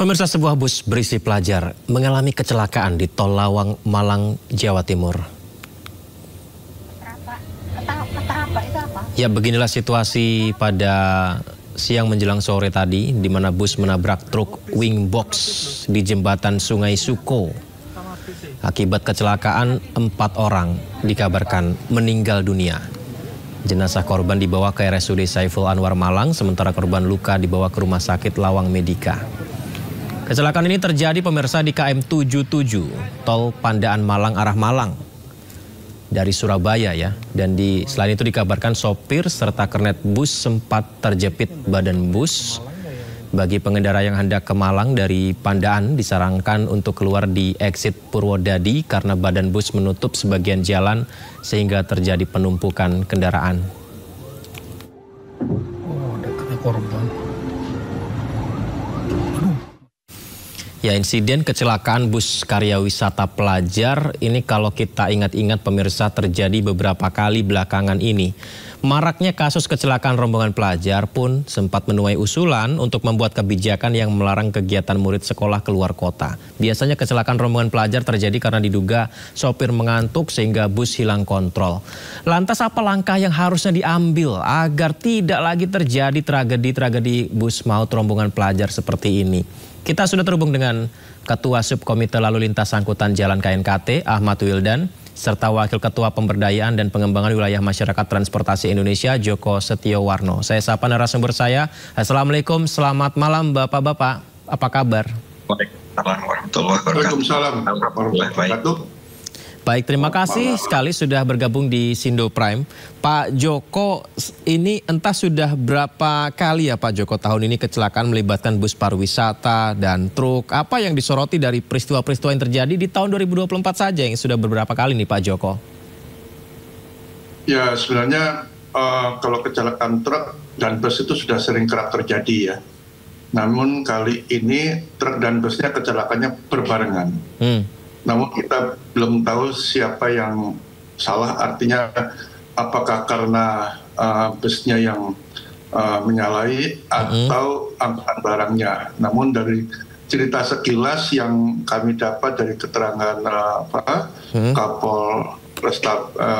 Pemirsa, sebuah bus berisi pelajar mengalami kecelakaan di Tol Lawang, Malang, Jawa Timur. Ya, beginilah situasi pada siang menjelang sore tadi, di mana bus menabrak truk wing box di jembatan Sungai Suko. Akibat kecelakaan, 4 orang dikabarkan meninggal dunia. Jenazah korban dibawa ke RSUD Saiful Anwar Malang, sementara korban luka dibawa ke Rumah Sakit Lawang Medika. Kecelakaan ini terjadi, pemirsa, di KM 77, Tol Pandaan Malang arah Malang dari Surabaya ya. Dan selain itu dikabarkan sopir serta kernet bus sempat terjepit badan bus. Bagi pengendara yang hendak ke Malang dari Pandaan disarankan untuk keluar di exit Purwodadi karena badan bus menutup sebagian jalan sehingga terjadi penumpukan kendaraan. Oh, ada kena korban. Ya, insiden kecelakaan bus karya wisata pelajar ini kalau kita ingat-ingat, pemirsa, terjadi beberapa kali belakangan ini. Maraknya kasus kecelakaan rombongan pelajar pun sempat menuai usulan untuk membuat kebijakan yang melarang kegiatan murid sekolah keluar kota. Biasanya kecelakaan rombongan pelajar terjadi karena diduga sopir mengantuk sehingga bus hilang kontrol. Lantas apa langkah yang harusnya diambil agar tidak lagi terjadi tragedi bus maut rombongan pelajar seperti ini? Kita sudah terhubung dengan Ketua Subkomite Lalu Lintas Angkutan Jalan KNKT, Ahmad Wildan, serta Wakil Ketua Pemberdayaan dan Pengembangan Wilayah Masyarakat Transportasi Indonesia, Joko Setiowarno. Saya sapa narasumber saya. Assalamualaikum, selamat malam Bapak-Bapak. Apa kabar? Waalaikumsalam warahmatullahi wabarakatuh. Baik, terima kasih sekali sudah bergabung di Sindo Prime. Pak Joko, ini entah sudah berapa kali ya Pak Joko tahun ini kecelakaan melibatkan bus pariwisata dan truk. Apa yang disoroti dari peristiwa-peristiwa yang terjadi di tahun 2024 saja yang sudah beberapa kali nih Pak Joko? Ya, sebenarnya kalau kecelakaan truk dan bus itu sudah sering kerap terjadi ya. Namun kali ini truk dan busnya kecelakaannya berbarengan. Namun kita belum tahu siapa yang salah, artinya apakah karena busnya yang menyalahi atau angkutan barangnya. Namun dari cerita sekilas yang kami dapat dari keterangan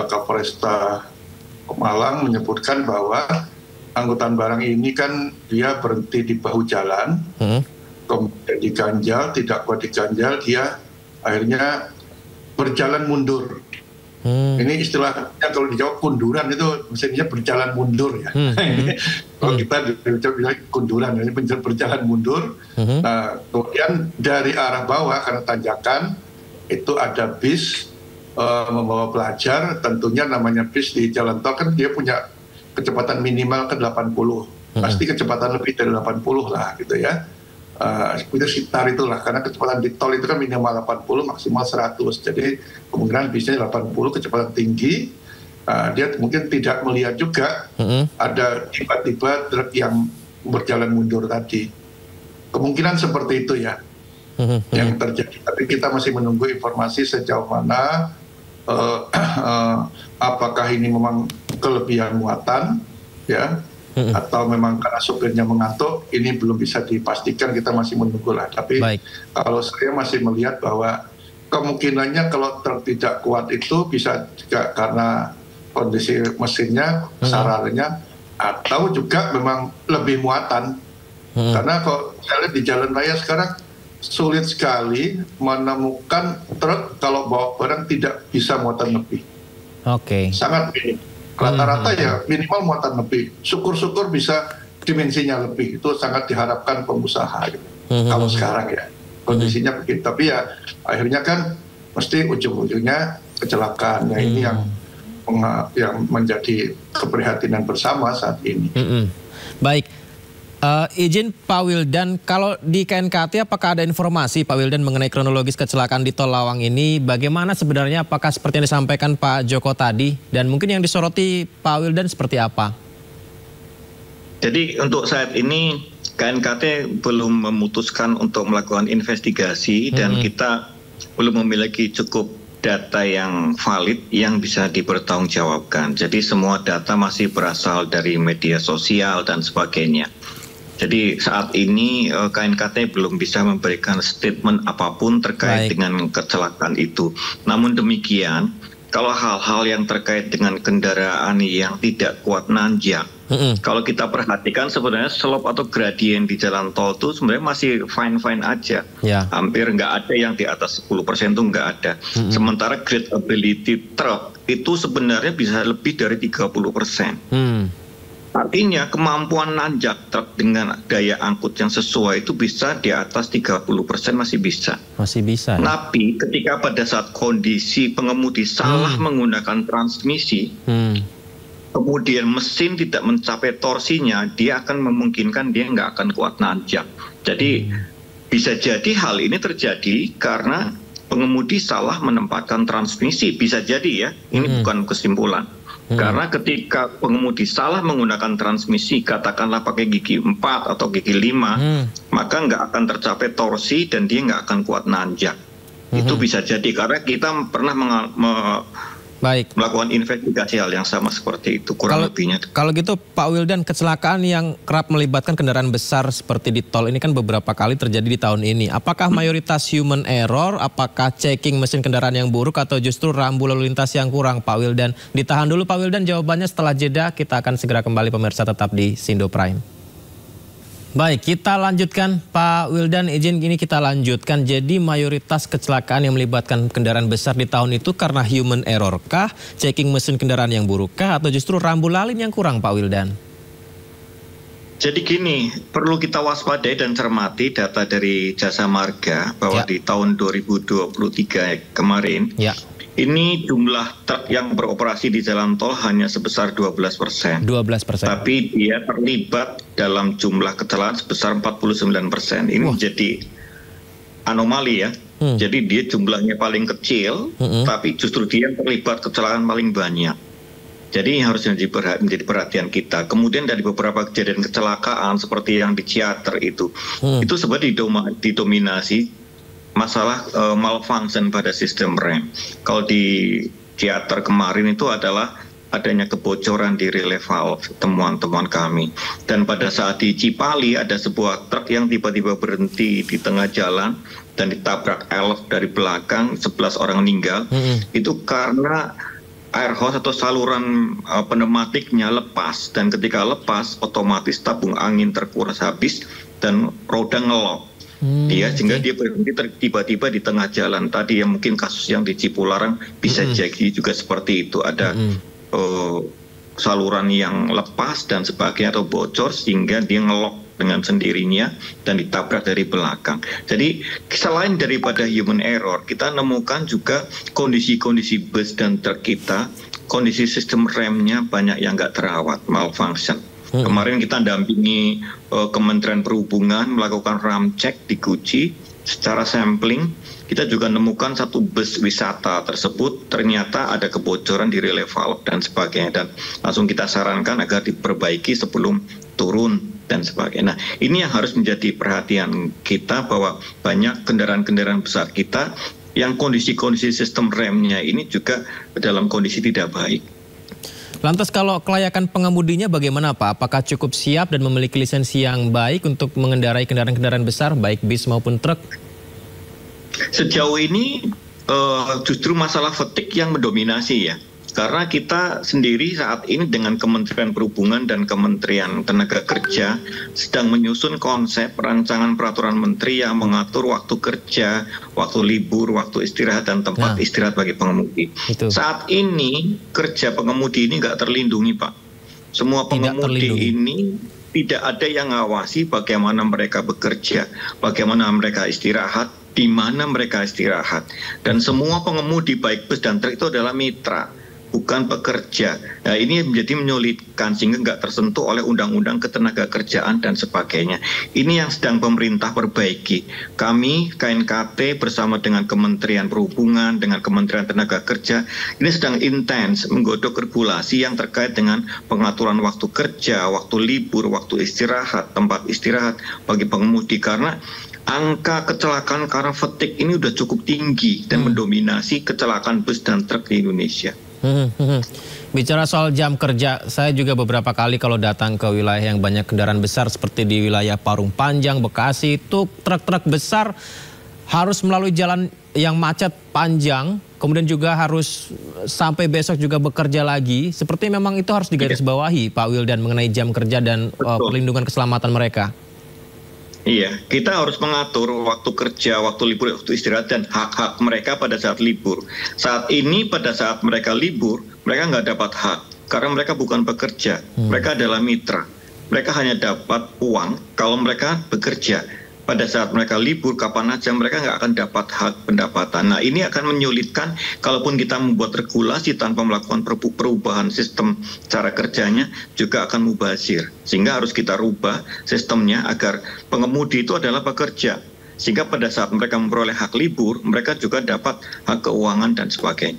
Kapolresta Malang menyebutkan bahwa angkutan barang ini kan dia berhenti di bahu jalan, kemudian diganjal, tidak kuat diganjal, dia akhirnya berjalan mundur. Ini istilahnya kalau di Jawa kunduran, itu maksudnya berjalan mundur ya. Kalau kita bilang kunduran, ini berjalan mundur. Nah, kemudian dari arah bawah karena tanjakan itu ada bis membawa pelajar. Tentunya namanya bis di jalan tol kan dia punya kecepatan minimal ke 80. Pasti kecepatan lebih dari 80 lah gitu ya. Itu sekitar itulah, karena kecepatan di tol itu kan minimal 80, maksimal 100. Jadi kemungkinan bisnya 80, kecepatan tinggi. Dia mungkin tidak melihat juga ada tiba-tiba truk yang berjalan mundur tadi. Kemungkinan seperti itu ya yang terjadi. Tapi kita masih menunggu informasi sejauh mana apakah ini memang kelebihan muatan ya, atau memang karena sopirnya mengantuk, ini belum bisa dipastikan, kita masih menunggu lah. Tapi kalau saya masih melihat bahwa kemungkinannya kalau truk tidak kuat itu bisa juga karena kondisi mesinnya, sararnya, atau juga memang lebih muatan. Karena kalau saya lihat di jalan raya sekarang sulit sekali menemukan truk kalau bawa barang tidak bisa muatan lebih. Sangat minim. Rata-rata ya minimal muatan lebih. Syukur-syukur bisa dimensinya lebih. Itu sangat diharapkan pengusaha gitu. Kalau sekarang ya kondisinya begitu. Tapi ya akhirnya kan mesti ujung-ujungnya kecelakaan. Nah, ini yang menjadi keprihatinan bersama saat ini. Baik. Izin Pak Wildan, kalau di KNKT apakah ada informasi Pak Wildan mengenai kronologis kecelakaan di Tol Lawang ini? Bagaimana sebenarnya, apakah seperti yang disampaikan Pak Joko tadi? Dan mungkin yang disoroti Pak Wildan seperti apa? Jadi untuk saat ini KNKT belum memutuskan untuk melakukan investigasi dan kita belum memiliki cukup data yang valid yang bisa dipertanggungjawabkan. Jadi semua data masih berasal dari media sosial dan sebagainya. Jadi saat ini KNKT belum bisa memberikan statement apapun terkait dengan kecelakaan itu. Namun demikian, kalau hal-hal yang terkait dengan kendaraan yang tidak kuat nanjak, kalau kita perhatikan sebenarnya slope atau gradien di jalan tol itu sebenarnya masih fine-fine aja. Hampir nggak ada yang di atas 10% itu nggak ada. Sementara gradability truck itu sebenarnya bisa lebih dari 30%. Artinya kemampuan nanjak truk dengan daya angkut yang sesuai itu bisa di atas 30% masih bisa. Masih bisa. Tapi ketika pada saat kondisi pengemudi salah menggunakan transmisi, kemudian mesin tidak mencapai torsinya, dia akan memungkinkan dia nggak akan kuat nanjak. Jadi bisa jadi hal ini terjadi karena pengemudi salah menempatkan transmisi. Bisa jadi ya, ini bukan kesimpulan. Karena ketika pengemudi salah menggunakan transmisi, katakanlah pakai gigi 4 atau gigi 5, maka nggak akan tercapai torsi dan dia nggak akan kuat nanjak. Itu bisa jadi karena kita pernah melakukan investigasi hal yang sama seperti itu, kurang lebihnya. Kalau gitu Pak Wildan, kecelakaan yang kerap melibatkan kendaraan besar seperti di tol ini kan beberapa kali terjadi di tahun ini. Apakah mayoritas human error, apakah checking mesin kendaraan yang buruk, atau justru rambu lalu lintas yang kurang, Pak Wildan? Ditahan dulu Pak Wildan, jawabannya setelah jeda. Kita akan segera kembali, pemirsa tetap di Sindo Prime. Baik, kita lanjutkan Pak Wildan, izin ini kita lanjutkan. Jadi mayoritas kecelakaan yang melibatkan kendaraan besar di tahun itu karena human error kah, checking mesin kendaraan yang buruk kah, atau justru rambu lalin yang kurang, Pak Wildan? Jadi gini, perlu kita waspadai dan cermati data dari Jasa Marga bahwa di tahun 2023 kemarin, ini jumlah truk yang beroperasi di jalan tol hanya sebesar 12%. 12%. Tapi dia terlibat dalam jumlah kecelakaan sebesar 49%. Ini menjadi anomali ya. Jadi dia jumlahnya paling kecil, tapi justru dia terlibat kecelakaan paling banyak. Jadi harusnya menjadi perhatian kita. Kemudian dari beberapa kejadian kecelakaan seperti yang di Ciater itu sebenarnya didominasi masalah malfunction pada sistem rem. Kalau di Ciater kemarin itu adalah adanya kebocoran di relay valve, temuan-temuan kami. Dan pada saat di Cipali ada sebuah truk yang tiba-tiba berhenti di tengah jalan dan ditabrak elf dari belakang, 11 orang meninggal. Itu karena air hose atau saluran pneumatiknya lepas, dan ketika lepas otomatis tabung angin terkuras habis dan roda ngelok. Sehingga dia berhenti tiba-tiba di tengah jalan. Tadi yang mungkin kasus yang di Cipularang bisa jadi juga seperti itu. Ada saluran yang lepas dan sebagainya atau bocor sehingga dia ngelok dengan sendirinya dan ditabrak dari belakang. Jadi selain daripada human error, kita nemukan juga kondisi-kondisi bus dan truk kita, kondisi sistem remnya banyak yang nggak terawat, malfunction. Kemarin kita dampingi Kementerian Perhubungan melakukan ram check di Guci secara sampling. Kita juga nemukan satu bus wisata tersebut ternyata ada kebocoran di relay valve dan sebagainya, dan langsung kita sarankan agar diperbaiki sebelum turun dan sebagainya. Nah, ini yang harus menjadi perhatian kita bahwa banyak kendaraan-kendaraan besar kita yang kondisi-kondisi sistem remnya ini juga dalam kondisi tidak baik. Lantas kalau kelayakan pengemudinya bagaimana Pak? Apakah cukup siap dan memiliki lisensi yang baik untuk mengendarai kendaraan-kendaraan besar baik bis maupun truk? Sejauh ini justru masalah fatigue yang mendominasi ya. Karena kita sendiri saat ini dengan Kementerian Perhubungan dan Kementerian Tenaga Kerja sedang menyusun konsep rancangan peraturan menteri yang mengatur waktu kerja, waktu libur, waktu istirahat, dan tempat istirahat bagi pengemudi. Saat ini kerja pengemudi ini nggak terlindungi Pak. Semua pengemudi ini tidak ada yang ngawasi bagaimana mereka bekerja, bagaimana mereka istirahat, di mana mereka istirahat. Dan semua pengemudi baik bus dan truk itu adalah mitra, bukan pekerja. Nah, ini menjadi menyulitkan sehingga nggak tersentuh oleh undang-undang ketenaga kerjaan dan sebagainya. Ini yang sedang pemerintah perbaiki. Kami KNKT bersama dengan Kementerian Perhubungan, dengan Kementerian Tenaga Kerja, ini sedang intens menggodok regulasi yang terkait dengan pengaturan waktu kerja, waktu libur, waktu istirahat, tempat istirahat bagi pengemudi, karena angka kecelakaan karena fatigue ini udah cukup tinggi dan mendominasi kecelakaan bus dan truk di Indonesia. Bicara soal jam kerja, saya juga beberapa kali kalau datang ke wilayah yang banyak kendaraan besar seperti di wilayah Parung Panjang, Bekasi, itu truk-truk besar harus melalui jalan yang macet panjang, kemudian juga harus sampai besok juga bekerja lagi. Seperti memang itu harus digarisbawahi, Pak Wildan, mengenai jam kerja dan perlindungan keselamatan mereka. Iya, kita harus mengatur waktu kerja, waktu libur, waktu istirahat, dan hak-hak mereka pada saat libur. Saat ini pada saat mereka libur, mereka nggak dapat hak karena mereka bukan pekerja. Mereka adalah mitra. Mereka hanya dapat uang kalau mereka bekerja. Pada saat mereka libur, kapan aja mereka nggak akan dapat hak pendapatan. Nah, ini akan menyulitkan kalaupun kita membuat regulasi tanpa melakukan perubahan sistem cara kerjanya, juga akan mubazir. Sehingga harus kita rubah sistemnya agar pengemudi itu adalah pekerja. Sehingga pada saat mereka memperoleh hak libur, mereka juga dapat hak keuangan dan sebagainya.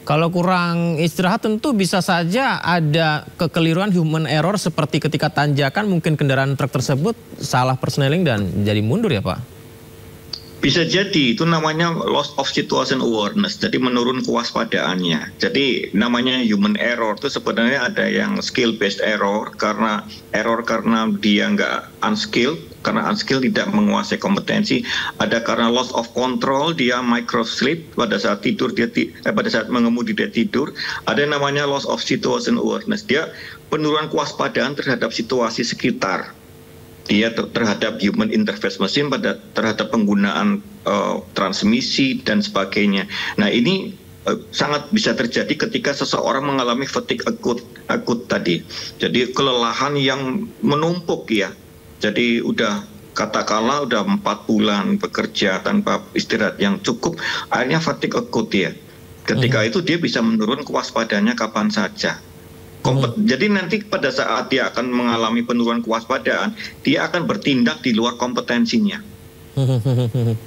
Kalau kurang istirahat tentu bisa saja ada kekeliruan human error seperti ketika tanjakan mungkin kendaraan truk tersebut salah persneling dan jadi mundur ya Pak? Bisa jadi, itu namanya loss of situation awareness, jadi menurun kewaspadaannya. Jadi namanya human error itu sebenarnya ada yang skill based error karena dia nggak unskilled, karena unskilled tidak menguasai kompetensi. Ada karena loss of control, dia micro sleep, pada saat tidur pada saat mengemudi dia tidur. Ada yang namanya loss of situation awareness, dia penurunan kewaspadaan terhadap situasi sekitar. Dia terhadap human interface mesin, terhadap penggunaan transmisi dan sebagainya. Nah, ini sangat bisa terjadi ketika seseorang mengalami fatigue akut tadi. Jadi kelelahan yang menumpuk ya. Jadi katakanlah udah 4 bulan bekerja tanpa istirahat yang cukup, akhirnya fatigue akut ya. Ketika itu dia bisa menurun kewaspadaannya kapan saja. Jadi nanti pada saat dia akan mengalami penurunan kewaspadaan, dia akan bertindak di luar kompetensinya.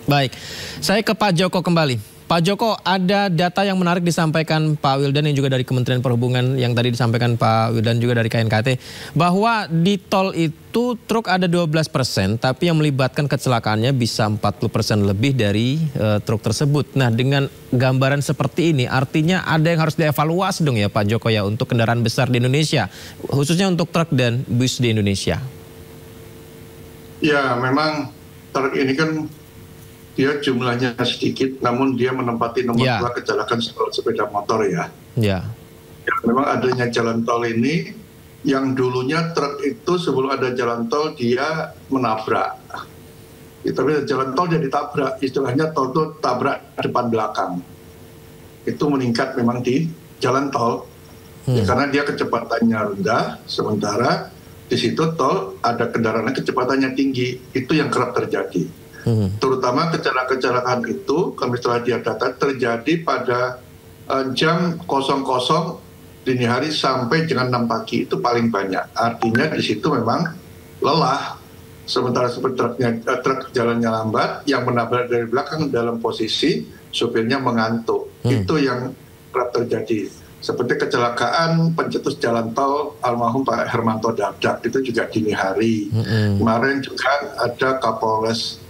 Baik, saya ke Pak Joko kembali. Pak Joko, ada data yang menarik disampaikan Pak Wildan yang juga dari Kementerian Perhubungan, yang tadi disampaikan Pak Wildan juga dari KNKT, bahwa di tol itu truk ada 12%, tapi yang melibatkan kecelakaannya bisa 40% lebih dari truk tersebut. Nah, dengan gambaran seperti ini, artinya ada yang harus dievaluasi dong ya Pak Joko ya untuk kendaraan besar di Indonesia, khususnya untuk truk dan bus di Indonesia. Ya, memang truk ini kan dia jumlahnya sedikit, namun dia menempati nomor 2 kecelakaan sepeda motor ya. Ya. Memang adanya jalan tol ini, yang dulunya truk itu sebelum ada jalan tol dia menabrak. Tapi jalan tol jadi tabrak, istilahnya tol itu tabrak depan belakang. Itu meningkat memang di jalan tol, ya, karena dia kecepatannya rendah, sementara di situ tol ada kendaraan kecepatannya tinggi, itu yang kerap terjadi. Terutama kecelakaan itu, kami setelah dia data, terjadi pada jam 00 dini hari sampai jam 6 pagi, itu paling banyak. Artinya di situ memang lelah, sementara truk jalannya lambat, yang menabrak dari belakang dalam posisi supirnya mengantuk. Itu yang kerap terjadi. Seperti kecelakaan pencetus jalan tol almarhum Pak Hermanto Dardak, itu juga dini hari. Kemarin juga ada Kapolres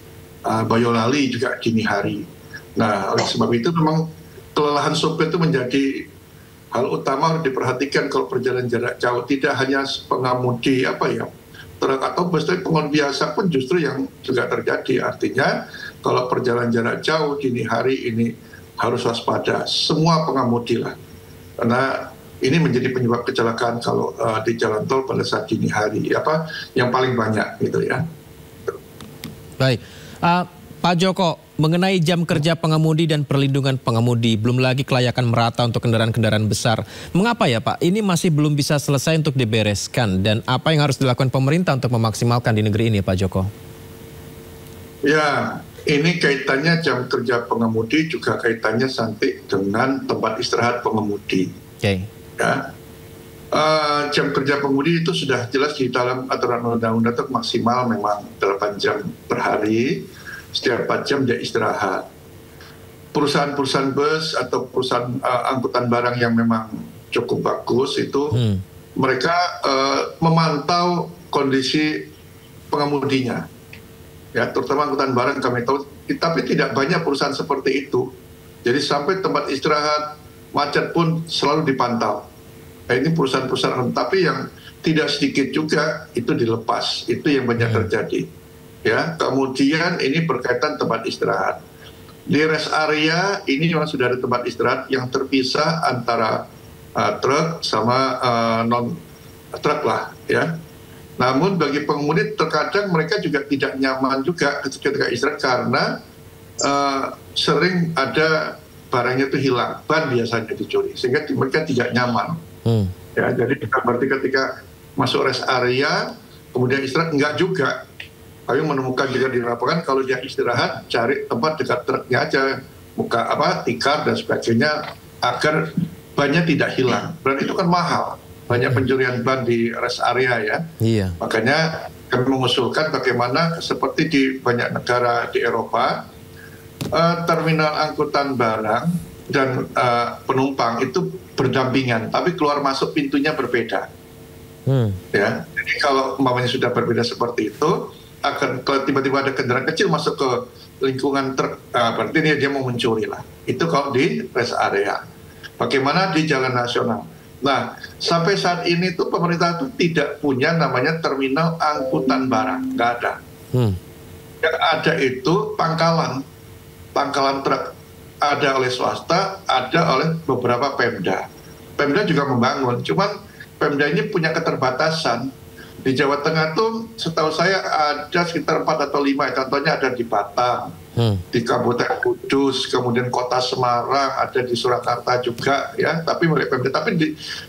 Boyolali juga dini hari. Nah, oleh sebab itu memang kelelahan sopir itu menjadi hal utama harus diperhatikan kalau perjalanan jarak jauh. Tidak hanya pengemudi truk atau bus, tapi pengemudi biasa pun justru yang juga terjadi. Artinya kalau perjalanan jarak jauh dini hari ini harus waspada. Semua pengemudi lah, karena ini menjadi penyebab kecelakaan kalau di jalan tol pada saat dini hari. Yang paling banyak gitu ya. Baik. Pak Joko, mengenai jam kerja pengemudi dan perlindungan pengemudi, belum lagi kelayakan merata untuk kendaraan-kendaraan besar. Mengapa ya Pak, ini masih belum bisa selesai untuk dibereskan? Dan apa yang harus dilakukan pemerintah untuk memaksimalkan di negeri ini Pak Joko? Ya, ini kaitannya jam kerja pengemudi juga kaitannya santik dengan tempat istirahat pengemudi. Oke. Ya. Jam kerja pengemudi itu sudah jelas di dalam aturan undang-undang itu maksimal memang 8 jam per hari, setiap 4 jam dia istirahat. Perusahaan-perusahaan bus atau perusahaan angkutan barang yang memang cukup bagus itu mereka memantau kondisi pengemudinya, ya, terutama angkutan barang kami tahu, tapi tidak banyak perusahaan seperti itu. Jadi sampai tempat istirahat macet pun selalu dipantau. Nah, ini perusahaan-perusahaan, tapi yang tidak sedikit juga itu dilepas, itu yang banyak terjadi. Ya, kemudian ini berkaitan tempat istirahat. Di rest area ini memang sudah ada tempat istirahat yang terpisah antara truk sama non truk lah, ya. Namun bagi pengemudi terkadang mereka juga tidak nyaman juga ketika istirahat karena sering ada barangnya itu hilang, ban biasanya dicuri, sehingga mereka tidak nyaman. Ya, jadi berarti ketika masuk rest area kemudian istirahat enggak juga. Kami menemukan juga di lapangan kalau dia istirahat cari tempat dekat truknya aja, buka tikar dan sebagainya agar bannya tidak hilang. Dan itu kan mahal, banyak pencurian ban di rest area ya. Iya. Makanya kami mengusulkan bagaimana seperti di banyak negara di Eropa, terminal angkutan barang dan penumpang itu berdampingan, tapi keluar masuk pintunya berbeda. Ya, jadi kalau umpamanya sudah berbeda seperti itu, akan kalau tiba-tiba ada kendaraan kecil masuk ke lingkungan truk, berarti dia mau mencuri lah. Itu kalau di rest area. Bagaimana di jalan nasional? Nah, sampai saat ini tuh pemerintah tuh tidak punya namanya terminal angkutan barang, nggak ada. Yang ada itu pangkalan truk, ada oleh swasta, ada oleh beberapa Pemda. Pemda juga membangun, cuman Pemda ini punya keterbatasan. Di Jawa Tengah tuh setahu saya ada sekitar 4 atau 5, contohnya ada di Batang, di Kabupaten Kudus, kemudian Kota Semarang, ada di Surakarta juga ya, tapi oleh Pemda, tapi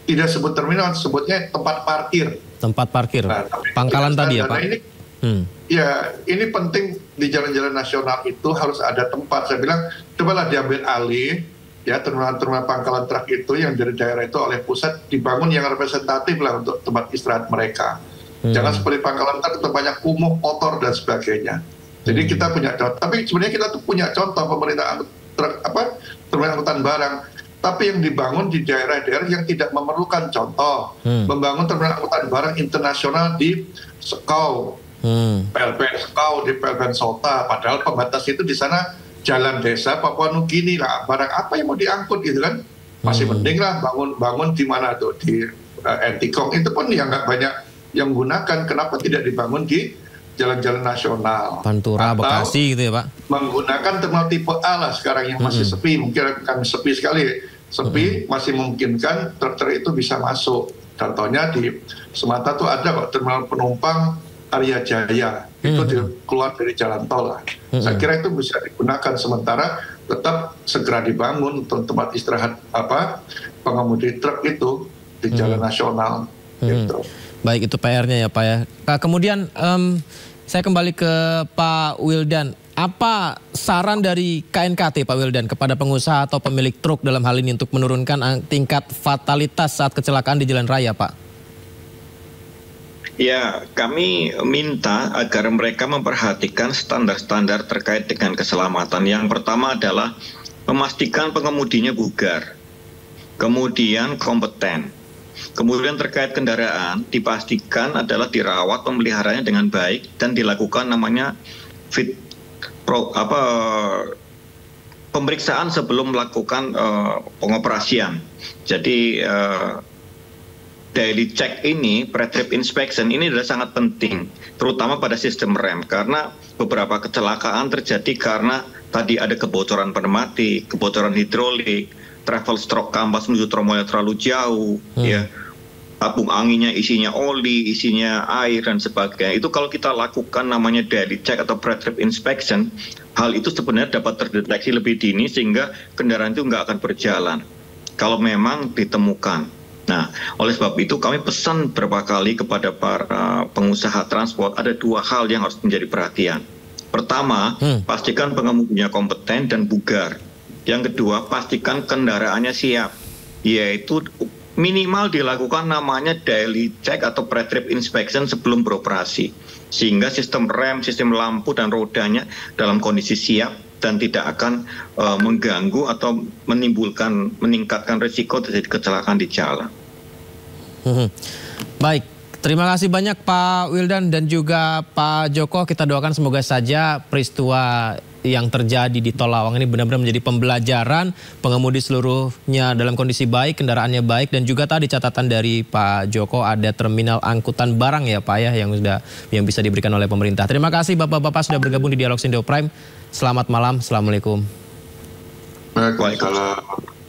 tidak sebut terminal, sebutnya tempat parkir. Tempat parkir, nah, pangkalan tadi ya Pak? Ini, ya ini penting di jalan-jalan nasional itu harus ada tempat. Saya bilang cobalah diambil alih ya, terminal pangkalan truk itu yang dari daerah itu oleh pusat dibangun yang representatif lah untuk tempat istirahat mereka. Jangan seperti pangkalan truk itu banyak kumuh, kotor dan sebagainya. Jadi kita punya contoh, tapi sebenarnya kita tuh punya contoh pemerintah terminal angkutan barang, tapi yang dibangun di daerah-daerah yang tidak memerlukan, contoh membangun terminal angkutan barang internasional di Sekau, PLBN Sekau, di PLBN Sota, padahal pembatas itu di sana jalan desa Papua Nugini lah, barang apa yang mau diangkut gitu kan, masih mending lah bangun di mana tuh, di Entikong, itu pun yang nggak banyak yang menggunakan. Kenapa tidak dibangun di jalan-jalan nasional, Pantura, Bekasi gitu ya Pak? Menggunakan terminal tipe A lah sekarang yang masih sepi, mungkin kan sepi sekali, masih memungkinkan truk-truk itu bisa masuk. Contohnya di Sumatera tuh ada kok terminal penumpang Arya Jaya, itu keluar dari jalan tol lah. Saya kira itu bisa digunakan, sementara tetap segera dibangun untuk tempat istirahat pengemudi truk itu di jalan nasional. Gitu. Baik, itu PR-nya ya Pak ya. Kemudian saya kembali ke Pak Wildan. Apa saran dari KNKT Pak Wildan kepada pengusaha atau pemilik truk dalam hal ini untuk menurunkan tingkat fatalitas saat kecelakaan di jalan raya Pak? Ya, kami minta agar mereka memperhatikan standar-standar terkait dengan keselamatan. Yang pertama adalah memastikan pengemudinya bugar, kemudian kompeten. Kemudian terkait kendaraan dipastikan adalah dirawat pemeliharaannya dengan baik dan dilakukan namanya pemeriksaan sebelum melakukan pengoperasian. Jadi daily check ini, pre-trip inspection ini adalah sangat penting, terutama pada sistem rem, karena beberapa kecelakaan terjadi karena tadi ada kebocoran pneumatik, kebocoran hidrolik, travel stroke kampas menuju tromolnya terlalu jauh, ya, tabung anginnya isinya oli, isinya air dan sebagainya. Itu kalau kita lakukan namanya daily check atau pre-trip inspection, hal itu sebenarnya dapat terdeteksi lebih dini sehingga kendaraan itu nggak akan berjalan kalau memang ditemukan. Nah, oleh sebab itu kami pesan beberapa kali kepada para pengusaha transport, ada 2 hal yang harus menjadi perhatian. Pertama, pastikan pengemudinya kompeten dan bugar. Yang kedua, pastikan kendaraannya siap, yaitu minimal dilakukan namanya daily check atau pre-trip inspection sebelum beroperasi, sehingga sistem rem, sistem lampu dan rodanya dalam kondisi siap dan tidak akan mengganggu atau meningkatkan risiko terjadi kecelakaan di jalan. Baik, terima kasih banyak Pak Wildan dan juga Pak Joko. Kita doakan semoga saja peristiwa yang terjadi di Tol Lawang ini benar-benar menjadi pembelajaran, pengemudi seluruhnya dalam kondisi baik, kendaraannya baik, dan juga tadi catatan dari Pak Joko ada terminal angkutan barang ya Pak ya yang bisa diberikan oleh pemerintah. Terima kasih Bapak-bapak sudah bergabung di Dialog Indo Prime. Selamat malam, Assalamualaikum. Waalaikumsalam.